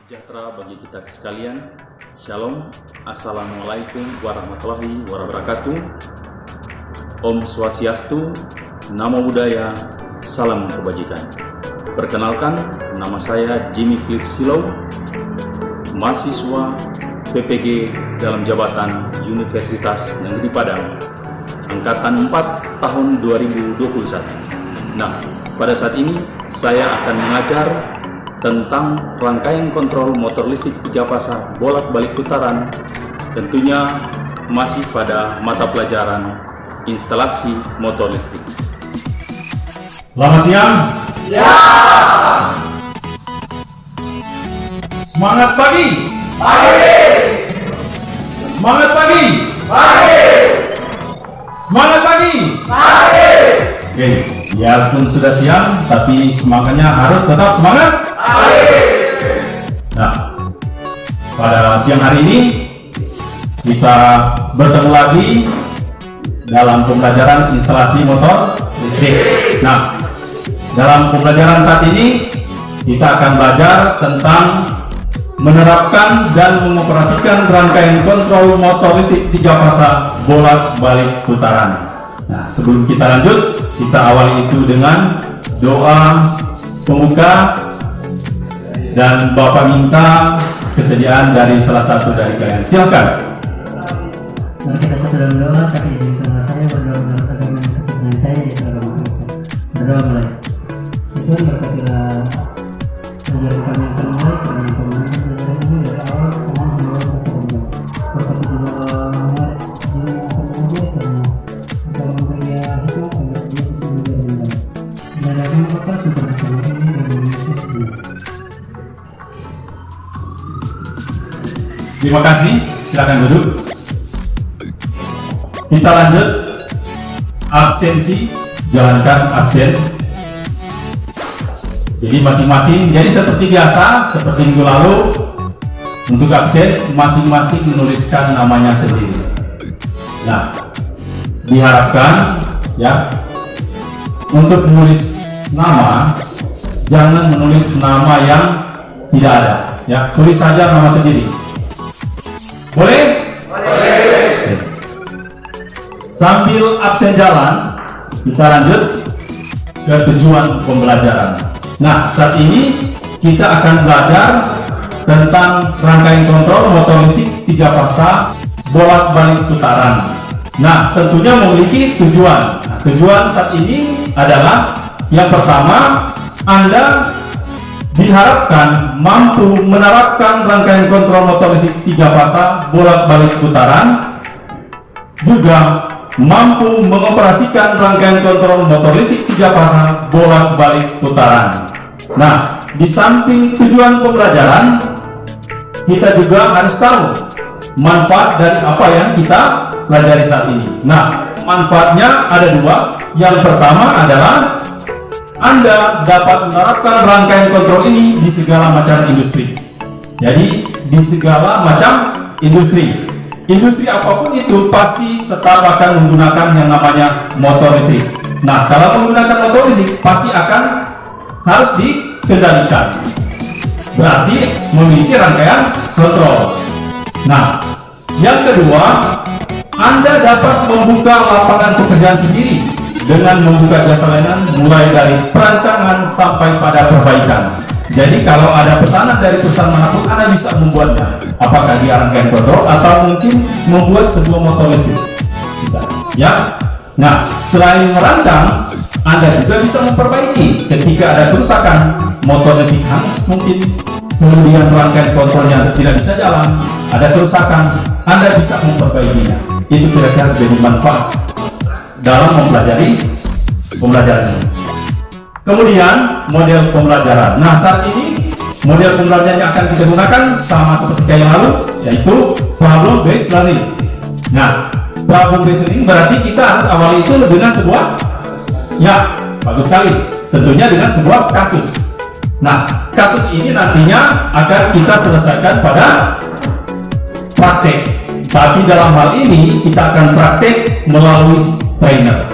Sejahtera bagi kita sekalian. Shalom. Assalamualaikum warahmatullahi wabarakatuh. Om Swastiastu, Namo Buddhaya, salam kebajikan. Perkenalkan, nama saya Jimmy Cliff Silau, mahasiswa PPG dalam jabatan Universitas Negeri Padang, Angkatan 4 tahun 2021. Nah, pada saat ini saya akan mengajar tentang rangkaian kontrol motor listrik 3 fasa bolak-balik putaran, tentunya masih pada mata pelajaran instalasi motor listrik. Selamat siang. Ya. Semangat pagi. Pagi. Semangat pagi. Pagi. Semangat pagi. Pagi. Oke, biarpun sudah siang, tapi semangatnya harus tetap semangat. Nah, pada siang hari ini kita bertemu lagi dalam pembelajaran instalasi motor listrik. Nah, dalam pembelajaran saat ini kita akan belajar tentang menerapkan dan mengoperasikan rangkaian kontrol motor listrik 3 fasa bolak-balik putaran. Nah, sebelum kita lanjut, kita awali itu dengan doa pembuka. Dan Bapak minta kesediaan dari salah satu dari kalian. Silakan. Mari kita satu dalam doa, tapi izinkanlah saya berdoa menurut agama yang dekat dengan saya, yaitu agama Kristen. Berdoa mulai. Tuhan berkatilah pelajaran kami yang akan mulai, karena yang kami mengambil pelajaran ini dari awal telah membawa sampai kemudian. Berkati juga Muhammad Jimmy yang akan mengajar, karena engkau memberi dia hikmah agar dia bisa menjadi dengan baik. Dan dalam Bapa sempurna kami ini dan Yesus ini. Terima kasih. Silakan duduk. Kita lanjut. Absensi, jalankan absen. Jadi masing-masing, jadi seperti biasa, seperti minggu lalu, untuk absen masing-masing menuliskan namanya sendiri. Nah, diharapkan ya untuk menulis nama, jangan menulis nama yang tidak ada. Ya, tulis saja nama sendiri. Boleh? Boleh. Sambil absen jalan, kita lanjut ke tujuan pembelajaran. Nah, saat ini kita akan belajar tentang rangkaian kontrol motor listrik 3 fasa bolak-balik putaran. Nah, tentunya memiliki tujuan. Nah, tujuan saat ini adalah yang pertama, Anda diharapkan mampu menerapkan rangkaian kontrol motor listrik 3 fasa bolak-balik putaran, juga mampu mengoperasikan rangkaian kontrol motor listrik 3 fasa bolak-balik putaran. Nah, di samping tujuan pembelajaran, kita juga harus tahu manfaat dari apa yang kita pelajari saat ini. Nah, manfaatnya ada 2. Yang pertama adalah Anda dapat menerapkan rangkaian kontrol ini di segala macam industri. Jadi di segala macam industri. Industri apapun itu pasti tetap akan menggunakan yang namanya motor listrik. Nah, kalau menggunakan motor listrik pasti akan harus dikendalikan. Berarti memiliki rangkaian kontrol. Nah, yang kedua, Anda dapat membuka lapangan pekerjaan sendiri dengan membuka jasa layanan mulai dari perancangan sampai pada perbaikan. Jadi kalau ada pesanan dari perusahaan manapun, Anda bisa membuatnya. Apakah dia rangkaian kontrol atau mungkin membuat sebuah motor listrik. Bisa. Ya. Nah, selain merancang, Anda juga bisa memperbaiki ketika ada kerusakan motor listrik hangus mungkin, kemudian rangkaian kontrolnya tidak bisa jalan, ada kerusakan, Anda bisa memperbaikinya. Itu kira-kira jadi manfaat dalam mempelajari pembelajaran ini. Kemudian model pembelajaran. Nah, saat ini model pembelajaran yang akan kita gunakan sama seperti yang lalu, yaitu problem based learning. Nah, problem based learning berarti kita harus awali itu dengan sebuah, ya, bagus sekali, tentunya dengan sebuah kasus. Nah, kasus ini nantinya akan kita selesaikan pada praktek. Tapi dalam hal ini kita akan praktek melalui trainer.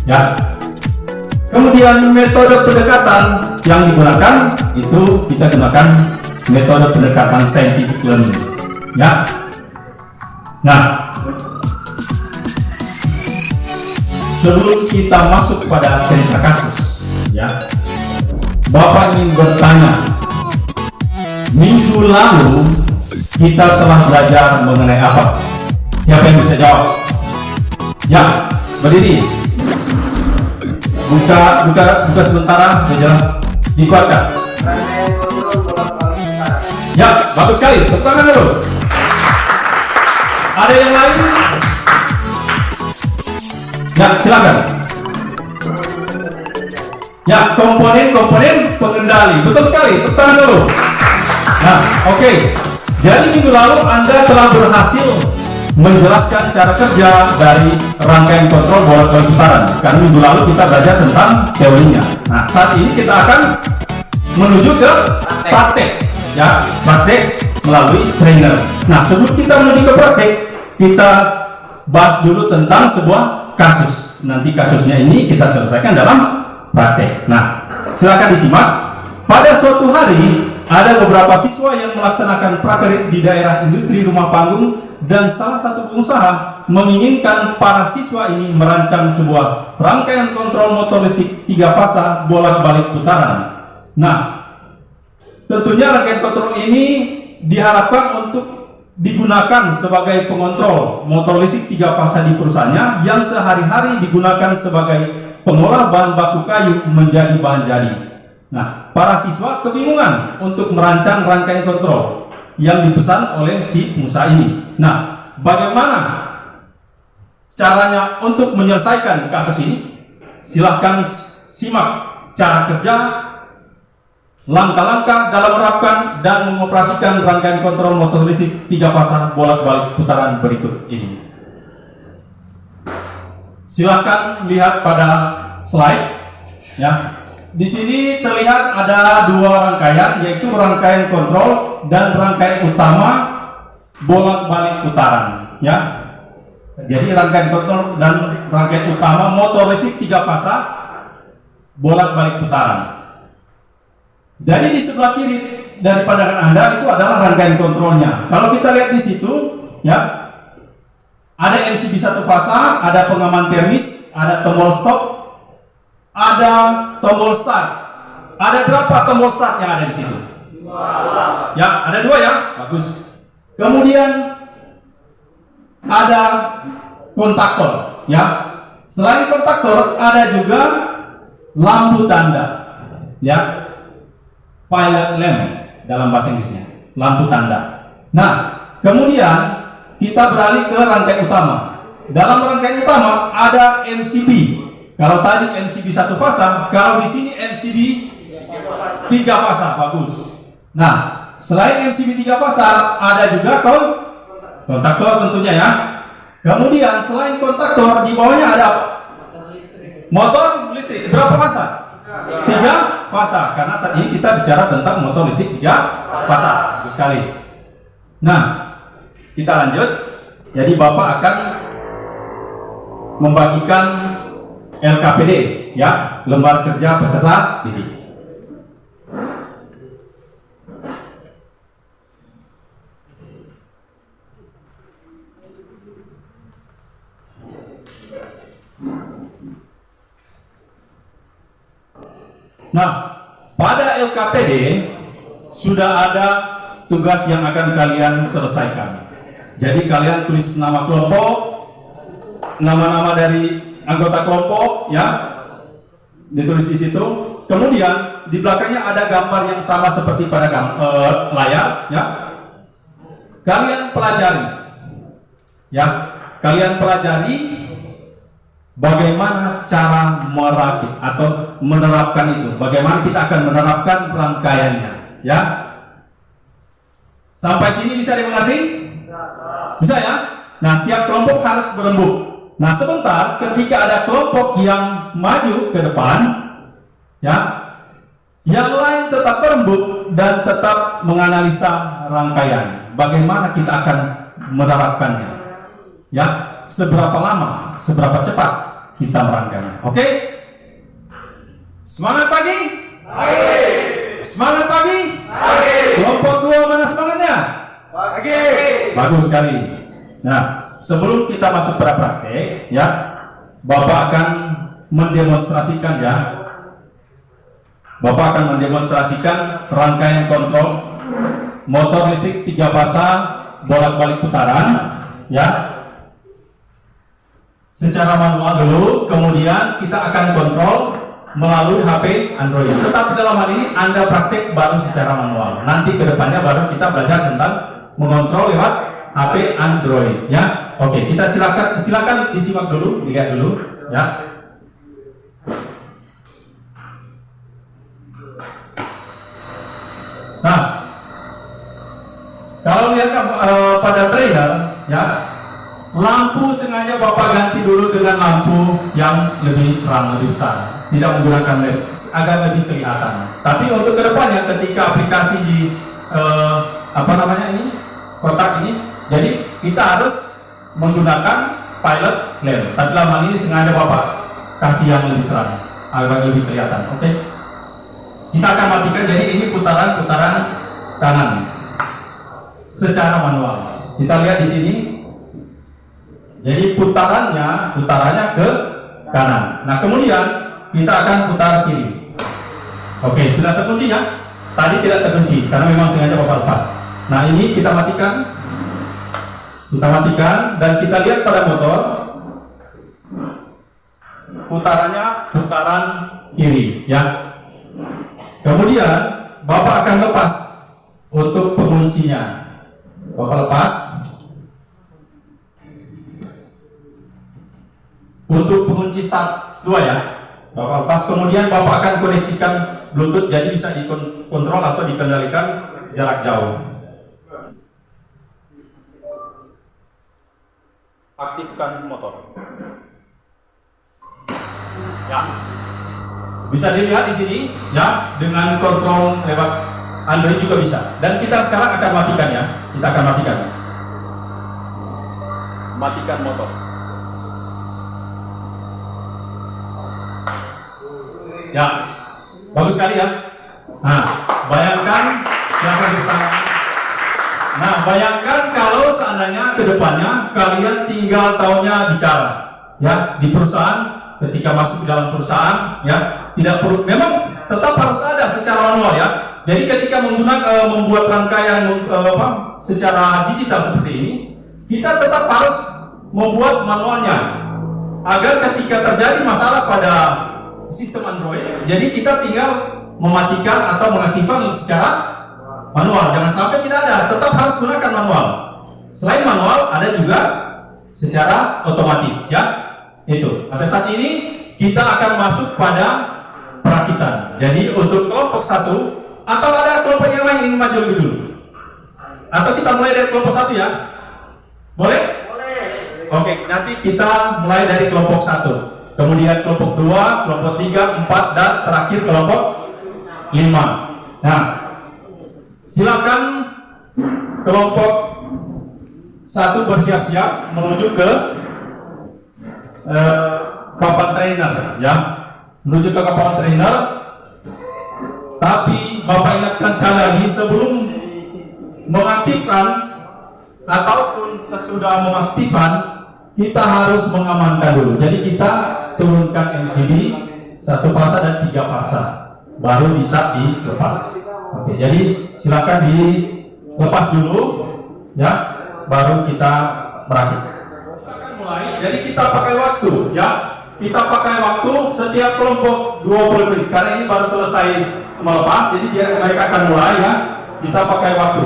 Ya. Kemudian metode pendekatan yang digunakan itu kita gunakan metode pendekatan scientific learning. Ya. Nah, sebelum kita masuk pada cerita kasus, ya, Bapak ingin bertanya, minggu lalu kita telah belajar mengenai apa? Siapa yang bisa jawab? Ya, berdiri. Buka sementara, sudah jelas. Dikuatkan. Ya, bagus sekali. Tepuk tangan dulu. Ada yang lain? Ya, silakan. Ya, komponen pengendali. Betul sekali. Tepuk tangan dulu. Nah, oke. Jadi minggu lalu Anda telah berhasil menjelaskan cara kerja dari rangkaian kontrol bolak-balik putaran. Karena minggu lalu kita belajar tentang teorinya. Nah, saat ini kita akan menuju ke praktek, ya, praktek melalui trainer. Nah, sebelum kita menuju ke praktek, kita bahas dulu tentang sebuah kasus. Nanti kasusnya ini kita selesaikan dalam praktek. Nah, silakan disimak. Pada suatu hari ada beberapa siswa yang melaksanakan prakerit di daerah industri rumah panggung, dan salah satu pengusaha menginginkan para siswa ini merancang sebuah rangkaian kontrol motor listrik 3 fasa bolak-balik putaran. Nah, tentunya rangkaian kontrol ini diharapkan untuk digunakan sebagai pengontrol motor listrik 3 fasa di perusahaannya yang sehari-hari digunakan sebagai pengolah bahan baku kayu menjadi bahan jadi. Nah, para siswa kebingungan untuk merancang rangkaian kontrol yang dipesan oleh si pengusaha ini. Nah, bagaimana caranya untuk menyelesaikan kasus ini? Silahkan simak cara kerja, langkah-langkah dalam menerapkan dan mengoperasikan rangkaian kontrol motor listrik 3 fasa bolak-balik putaran berikut ini. Silahkan lihat pada slide, ya. Di sini terlihat ada 2 rangkaian, yaitu rangkaian kontrol dan rangkaian utama bolak-balik putaran, ya. Jadi rangkaian kontrol dan rangkaian utama motor listrik 3 fasa bolak-balik putaran. Jadi di sebelah kiri dari pandangan Anda itu adalah rangkaian kontrolnya. Kalau kita lihat di situ, ya, ada MCB 1 fasa, ada pengaman termis, ada tombol stop, ada tombol start. Ada berapa tombol start yang ada di situ? 2. Ya, ada 2 ya. Bagus. Kemudian ada kontaktor, ya. Selain kontaktor ada juga lampu tanda, ya. Pilot lamp dalam bahasa Inggrisnya, lampu tanda. Nah, kemudian kita beralih ke rangkaian utama. Dalam rangkaian utama ada MCB. Kalau tadi MCB 1 fasa, kalau di sini MCB 3 fasa, bagus. Nah, selain MCB 3 fasa, ada juga kontaktor tentunya, ya. Kemudian selain kontaktor, di bawahnya ada motor listrik. Berapa fasa? 3 fasa. Karena saat ini kita bicara tentang motor listrik 3 fasa. Bagus sekali. Nah, kita lanjut. Jadi Bapak akan membagikan LKPD, ya, lembar kerja peserta didik. Nah, pada LKPD sudah ada tugas yang akan kalian selesaikan. Jadi kalian tulis nama kelompok, nama-nama dari anggota kelompok, ya, ditulis di situ. Kemudian di belakangnya ada gambar yang sama seperti pada layar, ya. Kalian pelajari, ya, kalian pelajari bagaimana cara merakit atau menerapkan itu. Bagaimana kita akan menerapkan rangkaiannya, ya. Sampai sini bisa dimengerti? Bisa, ya. Nah, setiap kelompok harus berembuk. Nah, sebentar ketika ada kelompok yang maju ke depan, ya, yang lain tetap berembuk dan tetap menganalisa rangkaian. Bagaimana kita akan menerapkannya, ya, seberapa lama, seberapa cepat kita merangkainya. Oke? Semangat pagi? Pagi. Semangat pagi? Pagi. Kelompok Yakin. Bagus sekali. Nah, sebelum kita masuk pada praktek, ya, Bapak akan mendemonstrasikan ya. Bapak akan mendemonstrasikan rangkaian kontrol motor listrik 3 fasa bolak-balik putaran, ya. Secara manual dulu, kemudian kita akan kontrol melalui HP Android. Tetapi dalam hal ini Anda praktek baru secara manual. Nanti kedepannya baru kita belajar tentang mengontrol lewat HP Android, ya. Oke, kita silakan disimak dulu, dilihat dulu, ya. Nah, kalau lihat pada trainer, ya, lampu sengaja Bapak ganti dulu dengan lampu yang lebih terang, lebih besar, tidak menggunakan LED agar lebih kelihatan. Tapi untuk kedepannya ketika aplikasi di kotak ini, jadi kita harus menggunakan pilot lamp. Tapi dalam hal ini sengaja Bapak kasih yang lebih terang agar lebih kelihatan. Oke? Kita akan matikan. Jadi ini putaran-putaran kanan secara manual. Kita lihat di sini. Jadi putarannya ke kanan. Nah, kemudian kita akan putar kiri. Oke, sudah terkunci ya? Tadi tidak terkunci karena memang sengaja Bapak lepas. Nah, ini kita matikan. Kita matikan dan kita lihat pada motor. Putarannya putaran kiri ya. Kemudian Bapak akan lepas untuk penguncinya. Bapak lepas. Untuk pengunci start 2 ya, Bapak lepas. Kemudian Bapak akan koneksikan Bluetooth, jadi bisa dikontrol atau dikendalikan jarak jauh. Aktifkan motor. Ya, bisa dilihat di sini ya, dengan kontrol lewat Android juga bisa. Dan kita sekarang akan matikan ya, kita akan matikan. Matikan motor. Ya, bagus sekali ya. Nah, bayangkan, silakan bertanya. Nah, bayangkan kalau seandainya kedepannya kalian tinggal tahunya bicara, ya, di perusahaan, ketika masuk ke dalam perusahaan, ya, tidak perlu, memang tetap harus ada secara manual ya. Jadi ketika membuat rangkaian secara digital seperti ini, kita tetap harus membuat manualnya, agar ketika terjadi masalah pada sistem Android, jadi kita tinggal mematikan atau mengaktifkan secara manual. Jangan sampai tidak ada, tetap harus gunakan manual. Selain manual, ada juga secara otomatis ya. Itu. Pada saat ini kita akan masuk pada perakitan. Jadi untuk kelompok 1 atau ada kelompok yang lain ingin maju lebih dulu? Atau kita mulai dari kelompok 1 ya? Boleh? Boleh. Oke, nanti kita mulai dari kelompok 1. Kemudian kelompok 2, kelompok 3, 4, dan terakhir kelompok 5. Nah, silakan kelompok 1 bersiap-siap menuju ke papan trainer ya, menuju ke papan trainer. Tapi Bapak ingatkan sekali lagi, sebelum mengaktifkan ataupun sesudah mengaktifkan, kita harus mengamankan dulu. Jadi kita turunkan MCB 1 fasa dan 3 fasa, baru bisa dilepas. Oke, jadi silakan dilepas dulu ya, baru kita merakit. Kita akan mulai. Jadi kita pakai waktu ya, kita pakai waktu setiap kelompok 20 menit karena ini baru selesai melepas, jadi mereka akan mulai ya. Kita pakai waktu.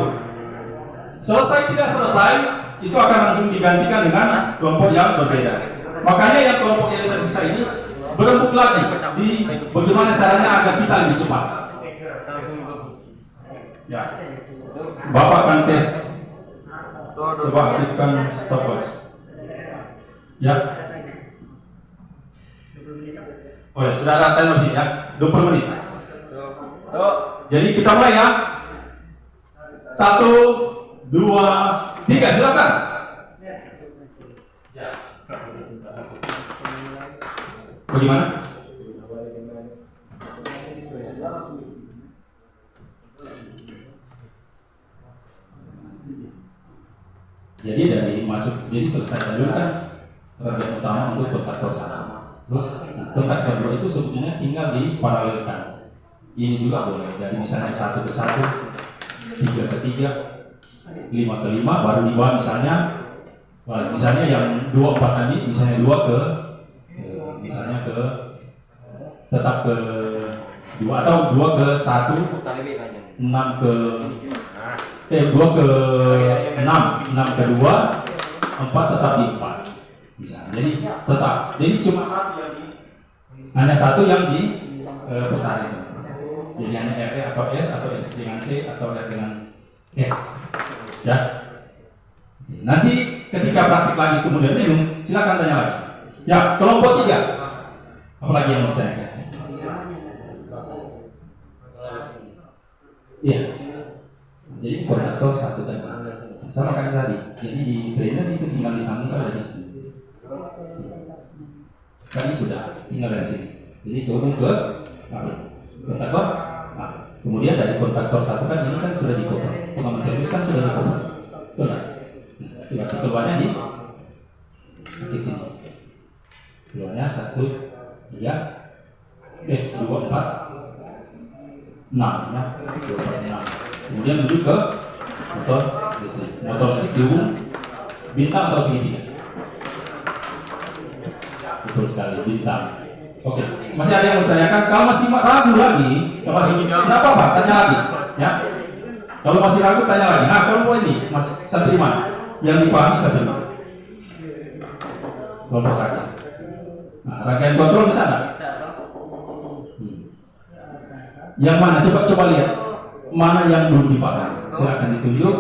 Selesai tidak selesai, itu akan langsung digantikan dengan kelompok yang berbeda. Makanya yang kelompok yang tersisa ini berembuk lagi di bagaimana caranya agar kita lebih cepat. Ya, Bapak akan tes. Coba aktifkan stopwatch. Ya. Oh ya, sudah ada timer sih ya, 20 menit. Jadi kita mulai ya. 1, 2, 3, silakan. Bagaimana? Jadi dari masuk, jadi selesai dulu kan rangkaian utama untuk kontaktor 1. Terus kontaktor 2 itu sebetulnya tinggal diparalelkan. Ini juga boleh dari misalnya 1 ke 1, 3 ke 3, 5 ke 5, baru di bawah misalnya yang 2 4 tadi, misalnya 2 ke misalnya ke tetap ke 2 atau 2 ke 1, 6 ke 2 ke 6 ke 2, 4 tetap di 4 bisa. Jadi tetap, jadi cuma hanya satu yang diputar itu. Jadi hanya RE atau S atau S dengan T atau R dengan S ya. Nanti ketika praktik lagi kemudian bingung, silakan tanya lagi ya. Kelompok 3 apalagi yang mau ditanyakan? Iya, jadi kontaktor 1 tadi sama kayak tadi. Jadi di trainer itu tinggal disambungkan dari sini. Kami sudah tinggal dari sini. Jadi turun ke kontaktor. Nah, kemudian dari kontaktor 1 kan ini kan sudah dikoper. Pengaman termis kan sudah dikoper. Sudah. Berarti keluarnya di sini. Keluarnya 1, 3, tes 2, 4, 6 ya. 2, 4, 6. Kemudian menuju ke motor listrik. Motor listrik dihubung bintang atau segitiga? Betul sekali, bintang. Oke, masih ada yang bertanyakan? Kalau masih ragu lagi, kalau masih tidak apa-apa, tanya lagi ya. Kalau masih ragu, tanya lagi. Nah, kelompok ini masih santri mana? Yang dipahami santri mana? Kelompok kaki. Nah, rangkaian kontrol bisa nggak? Yang mana? Coba lihat mana yang belum dipahami. Silakan ditunjuk,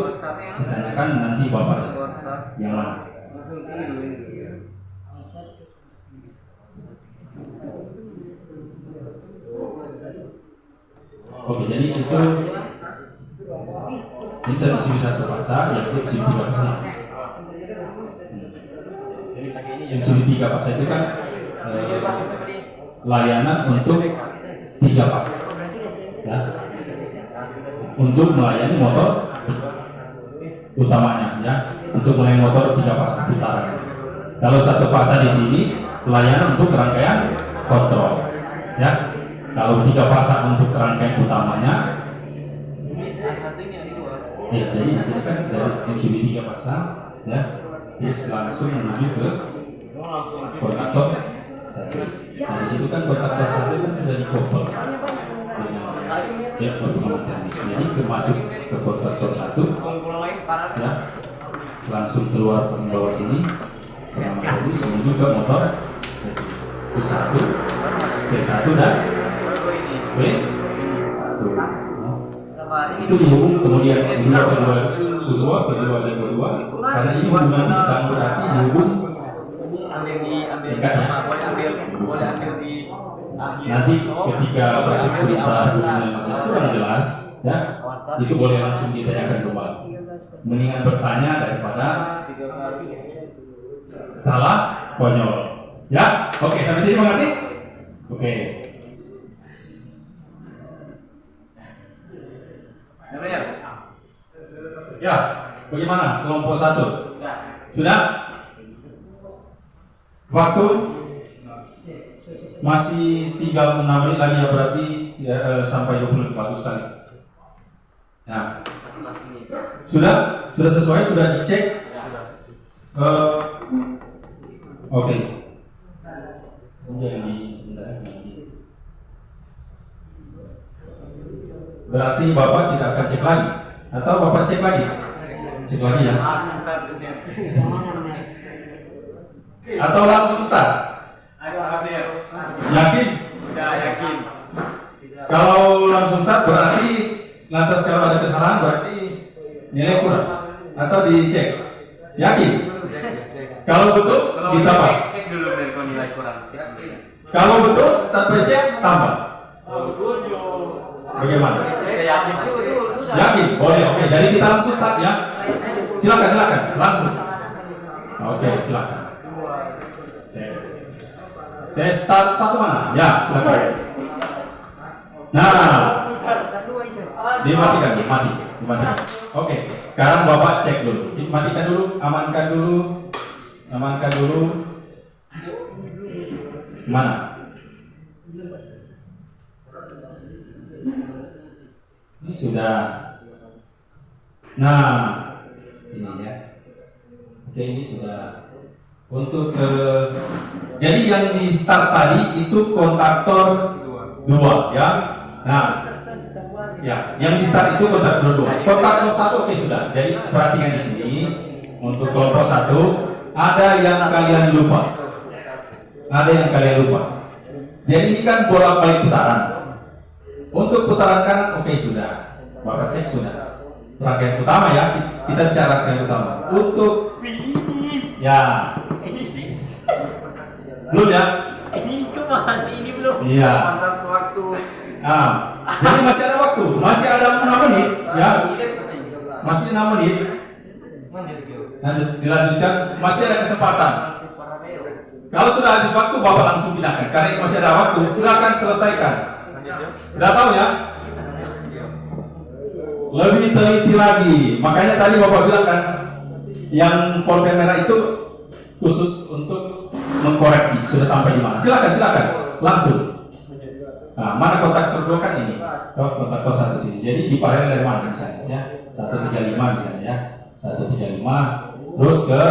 ditanyakan nanti bapak jelaskan. Yang mana? Oke, jadi itu ini saya masih bisa sebahasa, yaitu SIM 3 fasa. SIM 3 fasa itu kan layanan untuk 3 pak, ya, untuk melayani motor utamanya, ya, untuk melayani motor 3 fasa putaran. Kalau 1 fasa di sini layanan untuk rangkaian kontrol, ya. Kalau 3 fasa untuk rangkaian utamanya, jadi di sini kan dari MCB 3 fasa, ya, terus langsung menuju ke kontaktor 1. Nah di situ kan kontaktor 1 kan sudah dikoppel dengan pengaman termis. Jadi masuk ke kontaktor 1, ya, langsung keluar ke bawah sini, pengaman termis menuju ke motor V1, V1 dan V1. Itu dihubung kemudian kedua dan kedua, karena ini hubungan bintang berarti dihubung singkat ya. Nanti ketika praktik cerita hubungan masih kurang jelas, ya, itu boleh langsung ditanyakan kembali. Mendingan bertanya daripada salah konyol. Ya, oke, sampai sini mengerti? Oke. Ya, bagaimana kelompok 1? Sudah? Waktu masih tinggal 6 menit lagi ya, berarti sampai 20 menit, bagus sekali. Nah, sudah sesuai, sudah dicek. Oke. Jangan di sebentar. Berarti Bapak tidak akan cek lagi, atau Bapak cek lagi? Cek lagi ya. Atau langsung start? Yakin? Udah yakin. Kalau langsung start berarti lantas kalau ada kesalahan berarti nilai kurang, atau dicek? Yakin? Kalau betul ditambah. Cek dulu dari nilai kurang. Kalau betul tanpa cek tambah. Bagaimana? Yakin sih betul. Yakin? Boleh. Oke, jadi kita langsung start ya. Silakan langsung. Oke, silakan. Tes start 1 mana? Ya, silakan. Nah, dimatikan, mati. dimatikan. Oke, sekarang Bapak cek dulu. Matikan dulu, amankan dulu. Amankan dulu. Mana? Ini sudah. Nah, ini ya. Oke, ini sudah. Untuk jadi yang di start tadi itu kontaktor 2 ya. Nah, ya, yang di start itu kontaktor 2. Kontaktor 1 oke sudah. Jadi perhatikan di sini untuk kelompok 1 ada yang kalian lupa. Ada yang kalian lupa. Jadi ini kan bolak-balik putaran. Untuk putaran kanan oke sudah. Bapak cek sudah. Rangkaian utama ya, kita bicara rangkaian utama. Untuk ya belum ya? Ini cuma ini belum. Iya. Pantas waktu. Nah, jadi masih ada waktu, masih ada 6 menit ya. Masih 6 menit. Lanjut, dilanjutkan, masih ada kesempatan. Kalau sudah habis waktu, Bapak langsung pindahkan. Karena ini masih ada waktu, silakan selesaikan. Sudah tahu ya? Lebih teliti lagi. Makanya tadi Bapak bilang kan, yang folder merah itu khusus untuk mengkoreksi. Sudah sampai di mana? Silakan, silakan, langsung. Nah, mana kontaktor 2 kan ini? Kontaktor 1 sini. Jadi diparalel dari mana misalnya? Ya, 135 misalnya ya. 135 terus ke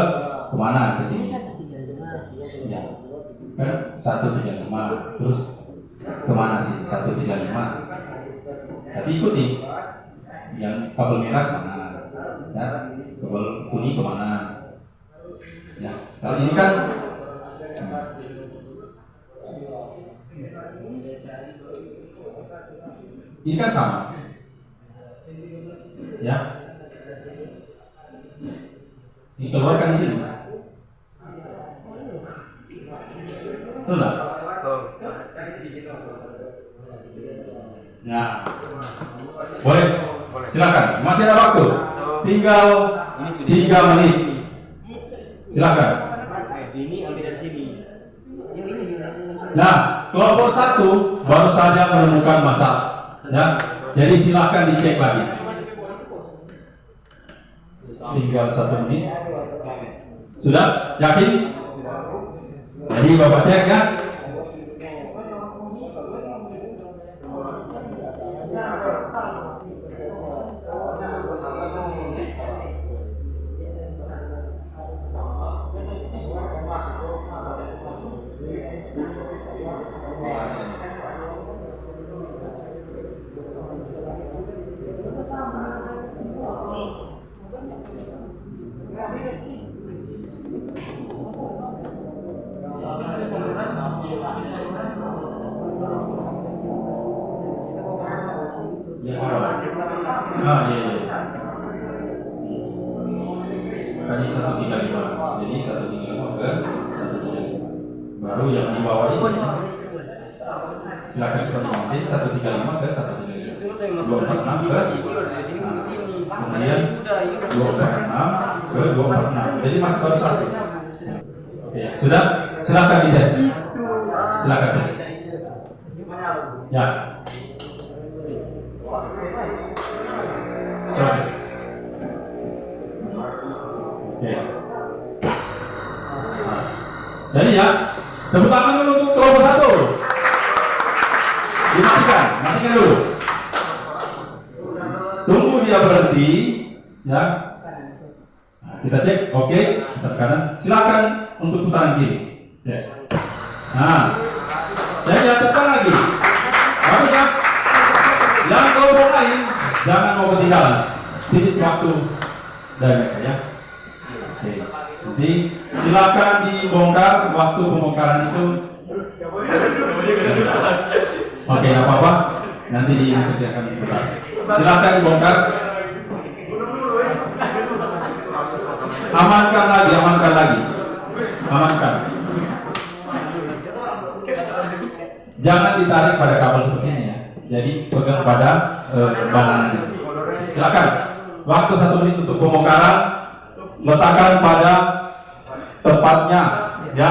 kemana? Ke sini. Ya. Kan 135 terus kemana sih? 135. Tapi ikuti. Yang kabel merah kemana? Ya, kabel kuning kemana? Ya, kalau ini kan ini kan sama, ya. Dikeluarkan di sini. Sudah. Nah, boleh. Silakan. Masih ada waktu. Tinggal 3 menit. Silakan. Ini ambil dari sini. Nah, kelompok 1 baru saja menemukan masalah. Ya, jadi silakan dicek lagi. Tinggal 1 menit. Sudah? Yakin? Jadi Bapak cek ya. Iya. Tadi 135. Jadi 135 ke 135. Baru yang di bawah ini silakan seperti ini. Jadi 135 ke 135. 246 ke kemudian 246 ke 246. Jadi masih baru 1. Oke, sudah? Silakan dites. Silakan tes. Ya. Coba. Oke. Jadi ya, tepuk tangan dulu untuk kelompok 1. Dimatikan, matikan dulu. Tunggu dia berhenti, ya. Nah, kita cek, oke, putar kanan. Silakan untuk putaran kiri. Yes. Nah, jadi ya tekan lagi. Bagus ya. Yang kelompok lain jangan mau ketinggalan. Finish waktu dari mereka ya. Oke. Jadi silakan dibongkar waktu pembongkaran itu. Oke, nggak apa-apa. Nanti dikerjakan sebentar. Silakan dibongkar. Amankan lagi, amankan lagi. Amankan. Jangan ditarik pada kabel seperti ini ya. Jadi pegang pada bananannya. Silakan. Waktu 1 menit untuk pembongkaran. Letakkan pada tempatnya, ya.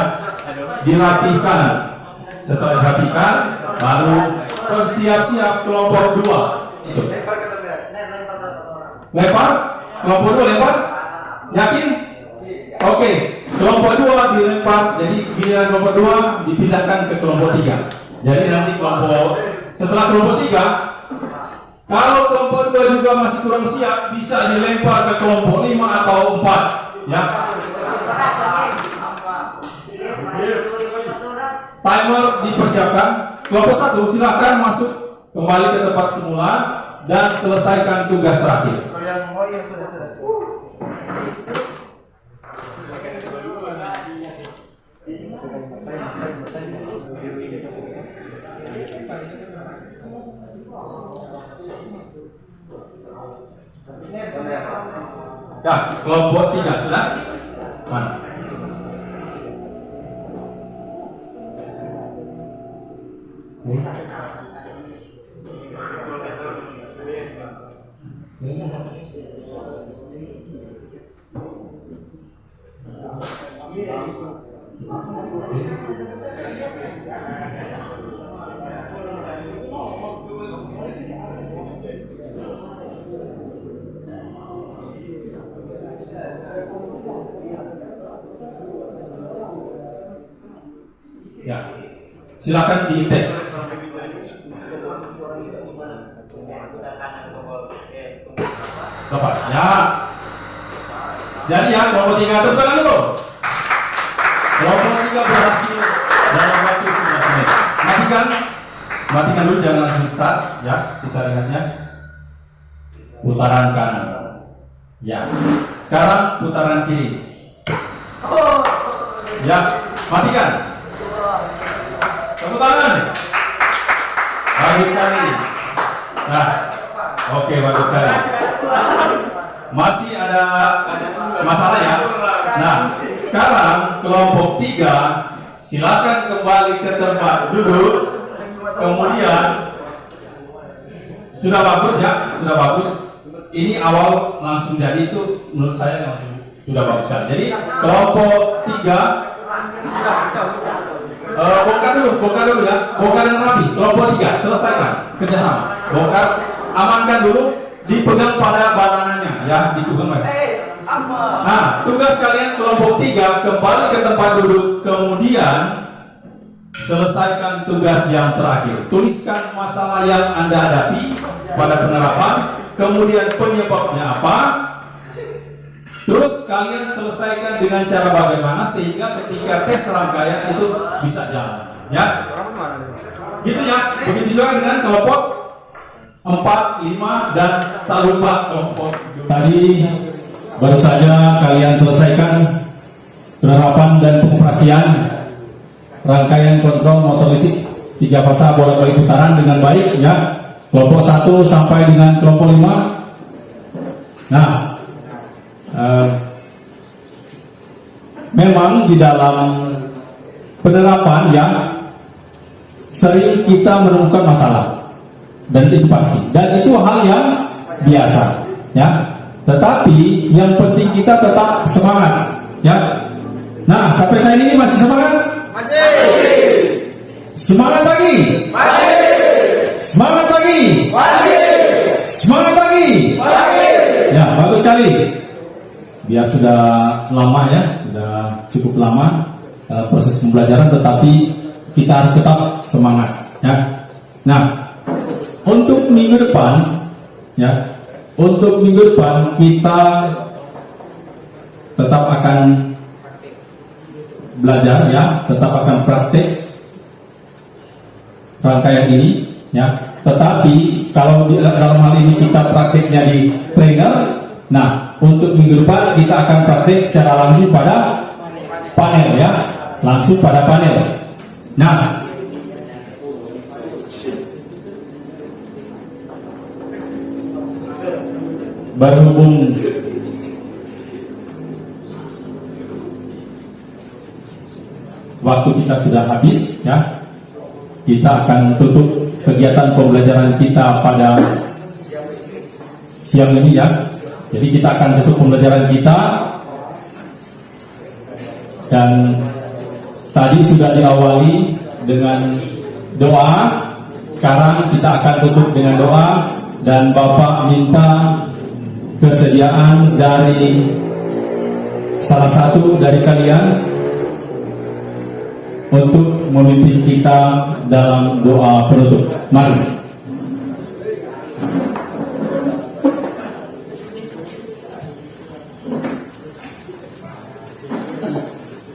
Dirapihkan. Setelah dirapihkan, baru bersiap-siap kelompok 2. Itu. Lempar. Kelompok 2 lempar. Yakin? Oke. Kelompok 2 dilempar. Jadi giliran kelompok 2 dipindahkan ke kelompok 3. Jadi nanti setelah kelompok 3, kalau kelompok 2 juga masih kurang siap, bisa dilempar ke kelompok 5 atau 4. Ya. Timer dipersiapkan. Kelompok 1 silakan masuk kembali ke tempat semula dan selesaikan tugas terakhir. Ya, kelompok 3 sudah. Mana? Ya, silakan dites. Lepas. Ya. Jadi ya, kelompok 3 tepuk tangan dulu. Kelompok 3 berhasil dalam waktu 11 menit. Matikan dulu, jangan langsung start. Ya, kita lihatnya. Putaran kanan. Ya. Sekarang putaran kiri. Ya, matikan. Tepuk tangan. Bagus sekali. Nah, oke, bagus sekali. Masih ada masalah ya. Nah, sekarang kelompok 3 silakan kembali ke tempat duduk. Kemudian sudah bagus ya, sudah bagus. Ini awal langsung jadi itu menurut saya langsung sudah bagus kan. Jadi kelompok 3 bongkar dulu ya, bongkar yang rapi. Kelompok 3 selesaikan kerjasama. Bongkar, amankan dulu, dipegang pada banananya ya, dipegang. Nah, tugas kalian kelompok 3 kembali ke tempat duduk, kemudian selesaikan tugas yang terakhir. Tuliskan masalah yang Anda hadapi pada penerapan, kemudian penyebabnya apa. Terus kalian selesaikan dengan cara bagaimana sehingga ketika tes rangkaian itu bisa jalan, ya. Gitu ya. Begitu juga dengan kelompok 4, 5 dan tak lupa kelompok. Tadi baru saja kalian selesaikan penerapan dan pengoperasian rangkaian kontrol motor listrik 3 fasa bolak-balik putaran dengan baik, ya. Kelompok 1 sampai dengan kelompok 5. Nah, memang di dalam penerapan ya sering kita menemukan masalah, dan itu pasti, dan itu hal yang biasa ya. Tetapi yang penting kita tetap semangat ya. Nah, sampai saat ini masih semangat? Masih. Semangat lagi? Masih. Semangat lagi? Masih. Semangat lagi? Masih. Ya, bagus sekali. Biar sudah lama ya, sudah cukup lama proses pembelajaran, tetapi kita harus tetap semangat ya. Nah, untuk minggu depan ya, untuk minggu depan kita tetap akan belajar ya, tetap akan praktek rangkaian ini ya. Tetapi kalau dalam hal ini kita prakteknya di trainer, nah untuk minggu depan kita akan praktek secara langsung pada panel ya, langsung pada panel. Nah, berhubung waktu kita sudah habis ya, kita akan tutup kegiatan pembelajaran kita pada siang ini ya. Jadi kita akan tutup pembelajaran kita, dan tadi sudah diawali dengan doa. Sekarang kita akan tutup dengan doa, dan Bapak minta kesediaan dari salah satu dari kalian untuk memimpin kita dalam doa penutup. Mari.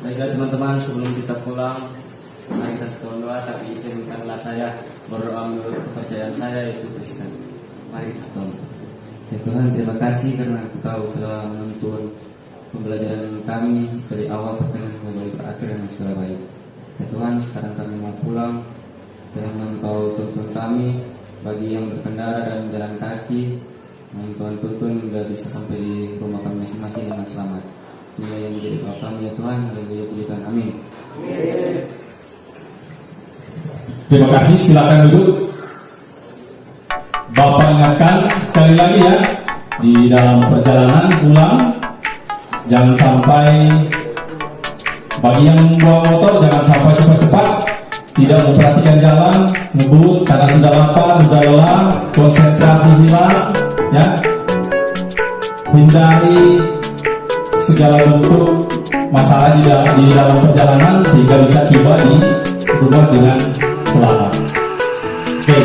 Baiklah teman-teman, sebelum kita pulang, mari kita setelah doa, tapi izinkanlah saya berdoa menurut kepercayaan saya, yaitu Kristen. Mari kita setelah. Ya Tuhan, terima kasih karena Engkau telah menuntun pembelajaran kami dari awal pertengahan hingga berakhir dengan segala baik. Ya Tuhan, sekarang kami mau pulang, kiranya Engkau tuntun kami bagi yang berkendara dan jalan kaki, Tuhan tuntun hingga bisa sampai di rumah kami masing-masing dengan selamat. Inilah yang menjadi doa kami ya Tuhan, haleluya, puji Tuhan, amin. Terima kasih, silakan duduk. Bapak ingatkan sekali lagi ya, di dalam perjalanan pulang jangan sampai, bagi yang membawa motor jangan sampai cepat-cepat, tidak memperhatikan jalan, ngebut karena sudah lapar, sudah lelah, konsentrasi hilang, ya. Hindari segala bentuk masalah di dalam perjalanan sehingga bisa tiba di rumah dengan selamat. Oke,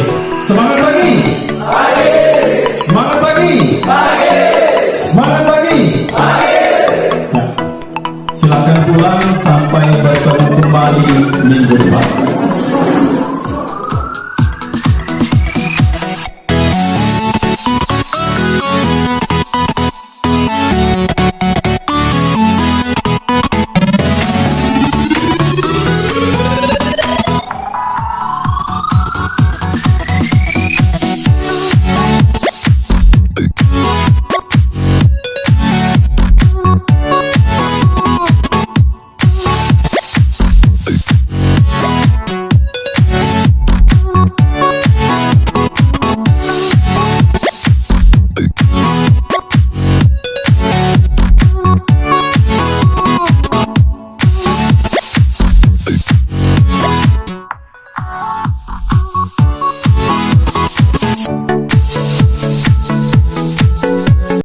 semangat pagi. Semangat pagi. Semangat pagi. Nah, silakan pulang sampai bertemu kembali minggu depan.